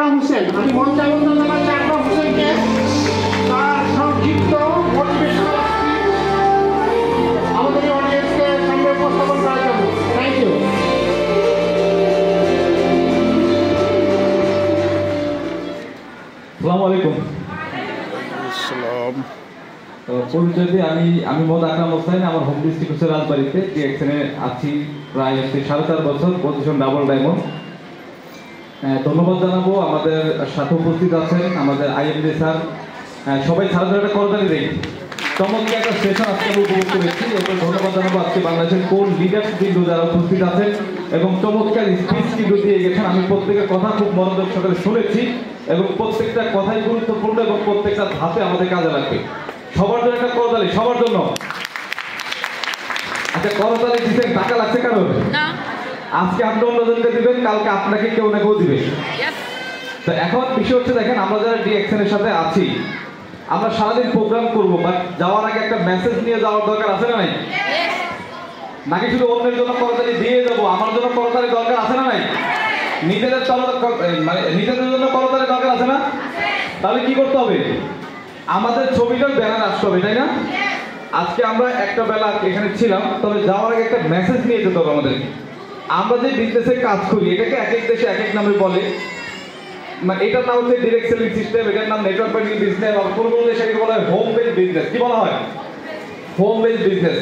আকরাম হোসেন, আমি মঞ্চে আমন্ত্রণ জানাচ্ছি আকরাম হোসেনকে তার সংক্ষিপ্ত মোটিভেশনাল আমাদের অডিয়েন্সকে সামনে উপস্থাপন করার জন্য। Thank you. আসসালামু আলাইকুম। পরিচয় দিয়ে আমি মোহাম্মদ আকরাম হোসেন, আমার হোম ডিস্ট্রিক্ট হচ্ছে রাজবাড়িতে। ডিএক্সএনে আছি প্রায় 4.5 বছর, পজিশন ডাবল ডায়মন্ড। ধন্যবাদ জানাবো আমাদের সাথে উপস্থিত আছেন আমাদের আইএমডি স্যার। সবাই ছাড়া একটা করতালি দেই। চমৎকার একটা সেশন আজকে আমি উপভোগ করেছি। এরপর ধন্যবাদ জানাবো আজকে বাংলাদেশের কোন লিডার্স কিন্তু যারা উপস্থিত আছেন এবং চমৎকার স্পিচ কিন্তু দিয়ে গেছেন। আমি প্রত্যেকের কথা খুব মনোযোগ সহকারে শুনেছি এবং প্রত্যেকটা কথাই গুরুত্বপূর্ণ এবং প্রত্যেকটা ধাপে আমাদের কাজে লাগবে। সবার জন্য একটা করতালি, সবার জন্য। আচ্ছা, করতালি দিচ্ছেন, টাকা লাগছে কারণ আজকে আপনি অন্যজনকে দিবেন, কালকে আপনাকে কেউ না কেউ দিবে। তো এখন বিষয় হচ্ছে, দেখেন আমরা যারা ডিএক্সএন এর সাথে আছি, আমরা সারাদিন প্রোগ্রাম করবো, বাট যাওয়ার আগে একটা মেসেজ নিয়ে যাওয়ার দরকার আছে না নাই? নাকি শুধু অন্যের জন্য করতালি দিয়ে যাবো, আমার জন্য করতালি দরকার আছে না নাই? নিজেদের মানে নিজেদের জন্য করতালি দরকার আছে না? তাহলে কি করতে হবে? আমাদের ছবিটার ব্যানার আসতে হবে, তাই না? আজকে আমরা একটা বেলা এখানে ছিলাম, তবে যাওয়ার আগে একটা মেসেজ নিয়ে যেতে হবে আমাদেরকে। আমরা যে বিজনেসে কাজ করি, এটাকে এক এক দেশে এক এক নামে বলে। এটার নাম হচ্ছে ডিরেক্ট সেলিং সিস্টেম, এটার নাম নেটওয়ার্ক মার্কেটিং বিজনেস, আর কোনো কোনো দেশে বলা হয় হোম বেসড বিজনেস। কি বলা হয়? Home based business.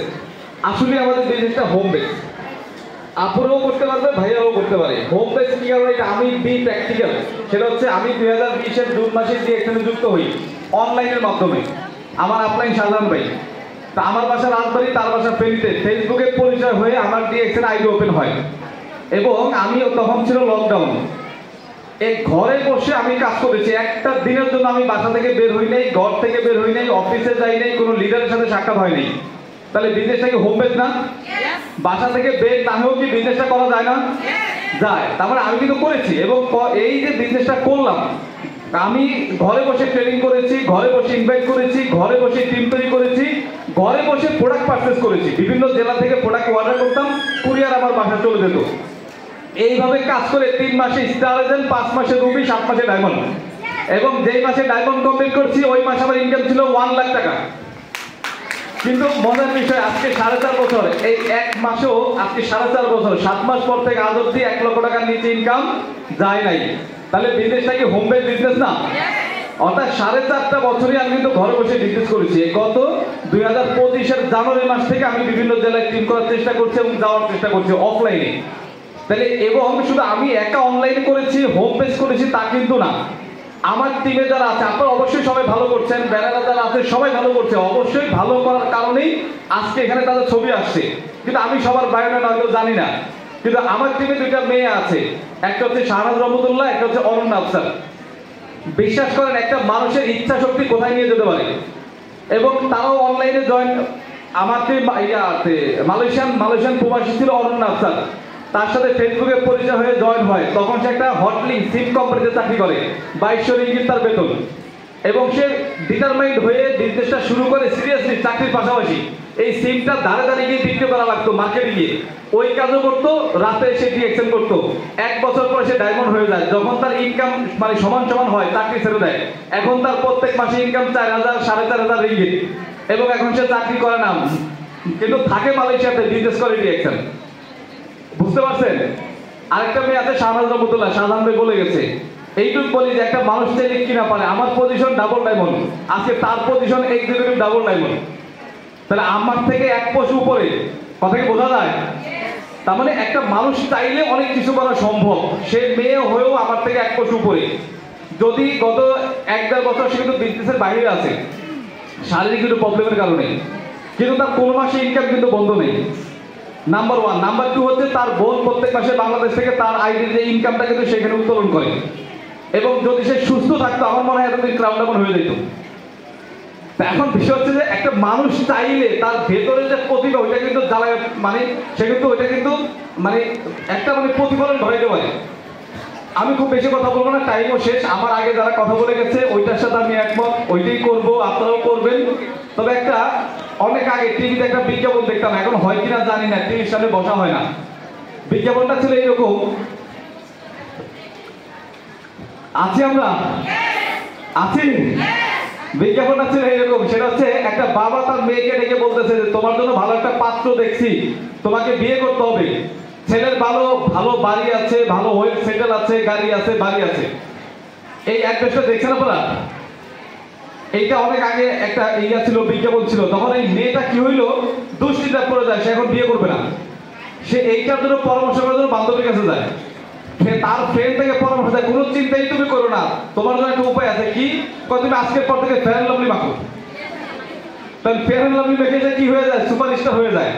আসলে আমাদের বিজনেসটা হোম বেস। আপুরাও করতে পারবে, ভাইয়াও করতে পারে। হোম বেস কি কারণে? এটা আমি বি প্র্যাকটিক্যাল। সেটা হচ্ছে আমি 2020 জুন মাসে দিয়ে এখানে যুক্ত হই অনলাইনের মাধ্যমে। আমার আপলাইন সাধারণ ভাই, তা আমার বাসা রাজবাড়ি, তার বাসা ফেনীতে। ফেসবুকে পরিচয় হয়ে আমার ডিএক্সএন আইডি ওপেন হয় এবং আমি তখন ছিল লকডাউন। এই ঘরে বসে আমি কাজ করেছি। একটা দিনের জন্য আমি বাসা থেকে বের হই নাই, ঘর থেকে বের হই নাই, অফিসে যাই নাই, কোনো লিডারের সাথে সাক্ষাৎ হয় নাই। তাহলে বিজনেসটা কি হোম বেস না? বাসা থেকে বের না হয়েও কি বিজনেসটা করা যায় না? যায়। তার মানে আমি কিন্তু করেছি এবং এই যে বিজনেসটা করলাম, আমি ঘরে বসে ট্রেনিং করেছি, ঘরে বসে ইনভাইট করেছি, ঘরে বসে টিম তৈরি করেছি, ঘরে বসে প্রোডাক্ট পারচেস করেছি। বিভিন্ন জেলা থেকে প্রোডাক্ট অর্ডার করতাম, কুরিয়ার আমার বাসা চলে যেত। এইভাবে কাজ করে 3 মাসে স্টার এজেন্ট, 5 মাসে রুবি, 7 মাসে ডায়মন্ড। এবং যেই মাসে ডায়মন্ড কমপ্লিট করছি ওই মাসে আমার ইনকাম ছিল 1 লাখ টাকা। কিন্তু মজার বিষয়, আজকে 4.5 বছর, এই এক মাসেও আজকে 4.5 বছর, 7 মাস পর থেকে আজ অব্দি 1 লক্ষ টাকার নিচে ইনকাম যায় নাই। তাহলে বিজনেসটা কি হোম বেস বিজনেস না? অর্থাৎ 4.5 বছরই আমি কিন্তু ঘরে বসে বিজনেস করেছি। গত 2025 জানুয়ারি মাস থেকে আমি বিভিন্ন জেলায় টিম করার চেষ্টা করছি এবং যাওয়ার চেষ্টা করছি অফলাইনে। তাহলে এবং শুধু আমি একা অনলাইনে করেছি, হোম বেস করেছি তা কিন্তু না। আমার টিমে যারা আছে, আপনারা অবশ্যই সবাই ভালো করছেন, ব্যানারে যারা আছে সবাই ভালো করছে। অবশ্যই ভালো করার কারণেই আজকে এখানে তাদের ছবি আসছে। কিন্তু আমি সবার বায়োডাটা হয়তো জানি না। কিন্তু আমার টিমে 2টা মেয়ে আছে, একটা হচ্ছে শাহনাজ রহমতুল্লাহ, একটা হচ্ছে অরণ্য আফসার। বিশ্বাস করেন, একটা মানুষের ইচ্ছা শক্তি কোথায় নিয়ে যেতে পারে। এবং তারাও অনলাইনে জয়েন। আমার টিম মালয়েশিয়ান প্রবাসী ছিল অরণ্য আফসার, তার সাথে ফেসবুকে পরিচয় হয়ে জয়েন হয়। তখন সে একটা হটলিং সিম কোম্পানিতে চাকরি করে, 2200 রিঙ্গিত তার বেতন। এবং সে ডিটারমাইন্ড হয়ে বিজনেসটা শুরু করে সিরিয়াসলি চাকরির পাশাপাশি। এই সিমটা ধারে ধারে গিয়ে বিক্রি করা লাগতো, মার্কেটে গিয়ে ওই কাজও করতো, রাতে এসে ডিএক্সএন করতো। 1 বছর পরে সে ডায়মন্ড হয়ে যায়। যখন তার ইনকাম মানে সমান সমান হয়, চাকরি ছেড়ে দেয়। এখন তার প্রত্যেক মাসে ইনকাম 4000, 4500 রিঙ্গিত। এবং এখন সে চাকরি করে না, কিন্তু থাকে মালয়েশিয়াতে, বিজনেস করে ডিএক্সএন। বুঝতে পারছেন? আরেকটা মেয়ে আছে শাহনাজ রহমতুল্লাহ, শাহজাহান ভাই বলে গেছে। এইটুকু বলি যে একটা মানুষ চাইলে কিনা পারে। আমার পজিশন ডাবল ডায়মন্ড, আজকে তার পজিশন এক্সিকিউটিভ ডাবল ডায়মন্ড। তাহলে আমার থেকে 1 পয়সা উপরে, কথা কি বোঝা যায়? তার মানে একটা মানুষ চাইলে অনেক কিছু করা সম্ভব। সে মেয়ে হয়েও আমার থেকে 1 পয়সা উপরে। যদি গত 1-1.5 বছর সে কিন্তু বিজনেসের বাইরে আছে শারীরিক কিছু প্রবলেমের কারণে, কিন্তু তার কোন মাসে ইনকাম কিন্তু বন্ধ নেই। নাম্বার 1। নাম্বার 2 হচ্ছে তার বোন প্রত্যেক মাসে বাংলাদেশ থেকে তার আইডির যে ইনকামটা কিন্তু সেখানে উত্তোলন করে। এবং যদি সে সুস্থ থাকতো, আমার মনে হয় এতদিন ক্রাউন ডাউন হয়ে যেত। এখন বিষয় হচ্ছে যে একটা মানুষ চাইলে তার ভেতরে যে প্রতিভা, ওইটা কিন্তু জ্বালায়, মানে সে কিন্তু ওইটা কিন্তু মানে একটা মানে প্রতিফলন ধরাইতে পারে। আমি খুব বেশি কথা বলবো না, টাইমও শেষ। আমার আগে যারা কথা বলে গেছে ওইটার সাথে আমি একমত, ওইটাই করবো, আপনারাও করবেন। তবে একটা অনেক আগে টিভিতে একটা বিজ্ঞাপন দেখতাম, এখন হয় কিনা জানি না, টিভির সামনে বসা হয় না। বিজ্ঞাপনটা ছিল এইরকম, আছি আমরা আছি। বিজ্ঞাপনটা ছিল এরকম, সেটা হচ্ছে একটা বাবা তার মেয়েকে ডেকে বলতেছে যে তোমার জন্য ভালো একটা পাত্র দেখছি, তোমাকে বিয়ে করতে হবে। ছেলের ভালো ভালো বাড়ি আছে, ভালো ওয়েল সেটেল আছে, গাড়ি আছে, বাড়ি আছে। এই অ্যাড্রেসটা দেখছেন আপনারা? এইটা অনেক আগে একটা ইয়া ছিল, বিজ্ঞাপন ছিল। তখন এই মেয়েটা কি হইলো, দুশ্চিন্তা পড়ে যায়, সে এখন বিয়ে করবে না। সে এইটার জন্য পরামর্শ করার জন্য বান্ধবীর কাছে যায়। তার ফ্রেন্ড থেকে পরামর্শ দেয়, কোনো চিন্তাই তুমি করো না, তোমার জন্য একটা উপায় আছে। কি? তুমি আজকের পর থেকে ফেয়ার অ্যান্ড লাভলি মাখো। তাহলে ফেয়ার অ্যান্ড লাভলি মেখে যায়, কি হয়ে যায়, সুপারস্টার হয়ে যায়।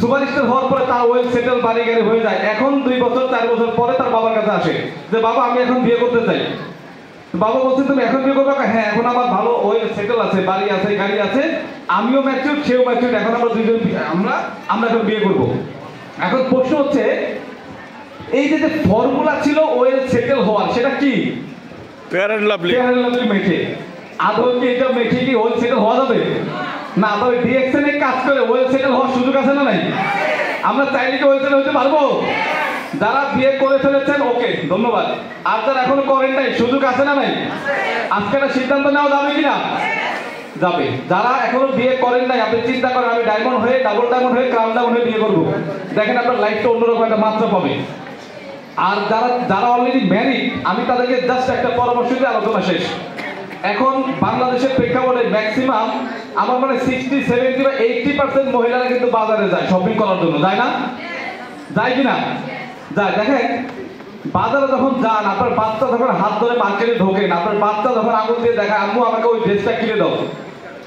সুপারস্টার হওয়ার পরে তার ওয়েল সেটেল বাড়ি গাড়ি হয়ে যায়। এখন 2 বছর 4 বছর পরে তার বাবার কাছে আসে যে বাবা আমি এখন বিয়ে করতে চাই। বাবা বলছে তুমি এখন বিয়ে করবে? হ্যাঁ, এখন আমার ভালো ওয়েল সেটেল আছে, বাড়ি আছে, গাড়ি আছে, আমিও ম্যাচিউর, সেও ম্যাচিউর, এখন আমরা দুইজন আমরা এখন বিয়ে করবো। এখন প্রশ্ন হচ্ছে, এই যে যে ফর্মুলা ছিল ওয়েল সেটেল হওয়ার, সেটা কি? Fair and lovely. Fair and lovely মেখে আদৌ কি এটা মেখে কি ওয়েল সেটেল হওয়া যাবে? না। তবে ডিএক্সএন এ কাজ করে ওয়েল সেটেল হওয়ার সুযোগ আছে না নাই? আমরা চাইলে কি ওয়েল সেটেল হতে পারবো? যারা বিয়ে করে ফেলেছেন ওকে ধন্যবাদ, আর যারা এখনো করেন নাই সুযোগ আছে না নাই? আজকে একটা সিদ্ধান্ত নেওয়া যাবে কিনা? যাবে। যারা এখনো বিয়ে করেন নাই, আপনি চিন্তা করেন আমি ডায়মন্ড হয়ে, ডাবল ডায়মন্ড হয়ে, ক্রাউন ডায়মন্ড হয়ে বিয়ে করবো। দেখেন আপনার লাইফটা অন্যরকম একটা মাত্রা পাবে। আর যারা যারা অলরেডি ম্যারিড, আমি তাদেরকে জাস্ট একটা পরামর্শ দিয়ে আলোচনা শেষ। এখন বাংলাদেশের প্রেক্ষাপটে ম্যাক্সিমাম আমার মানে 60, 70 বা 80% মহিলারা কিন্তু বাজারে যায় শপিং করার জন্য, যায় না? যায় কিনা? যায়। দেখেন বাজারে যখন যান, আপনার বাচ্চা যখন হাত ধরে মার্কেটে ঢোকেন, আপনার বাচ্চা যখন আঙুল দিয়ে দেখায় আম্মু আমাকে ওই ড্রেসটা কিনে দাও,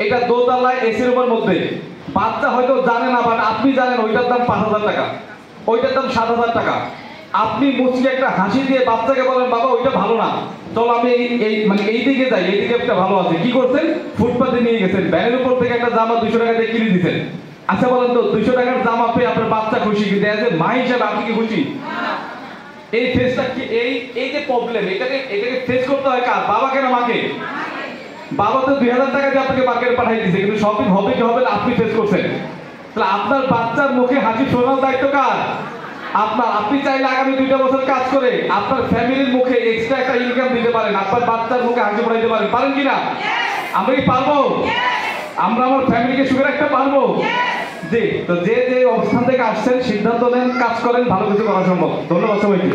এটা দোতলায় এসি রুমের মধ্যে, বাচ্চা হয়তো জানে না, বাট আপনি জানেন ওইটার দাম 5,000 টাকা, ওইটার দাম 7,000 টাকা। আপনি মুচকি একটা হাসি দিয়ে বাচ্চাকে বলেন বাবা ওইটা ভালো না, চলো আমি এই মানে এই দিকে যাই, এই দিকে একটা ভালো আছে। কি করছেন? ফুটপাতে নিয়ে গেছেন, ব্যানের উপর থেকে একটা জামা 200 টাকা দিয়ে কিনে দিচ্ছেন। আচ্ছা বলেন তো, 200 টাকার জামা পেয়ে আপনার বাচ্চা খুশি, কিন্তু এজ এ মা হিসাবে আপনি কি খুশি? এই ফেসটা কি, এই যে প্রবলেম, এটাকে ফেস করতে হয় কার? বাবাকে না মাকে? বাবা তো 2000 টাকা দিয়ে আপনাকে মার্কেটে পাঠিয়ে দিয়েছে, কিন্তু শপিং হবে কি হবে না আপনি ফেস করছেন। তাহলে আপনার বাচ্চার মুখে হাসি ফোটানোর দায়িত্ব কার? আপনার। আপনি চাইলে আগামী 2টা বছর কাজ করে আপনার ফ্যামিলির মুখে এক্সট্রা একটা ইনকাম দিতে পারেন, আপনার বাচ্চার মুখে হাসি ফোটাইতে পারেন। পারেন কিনা? আমরা কি পারবো? আমরা আমার ফ্যামিলিকে সুখে রাখতে পারবো? জি। তো যে যে অবস্থান থেকে আসছেন সিদ্ধান্ত নেন, কাজ করেন, ভালো কিছু করা সম্ভব। ধন্যবাদ সবাইকে।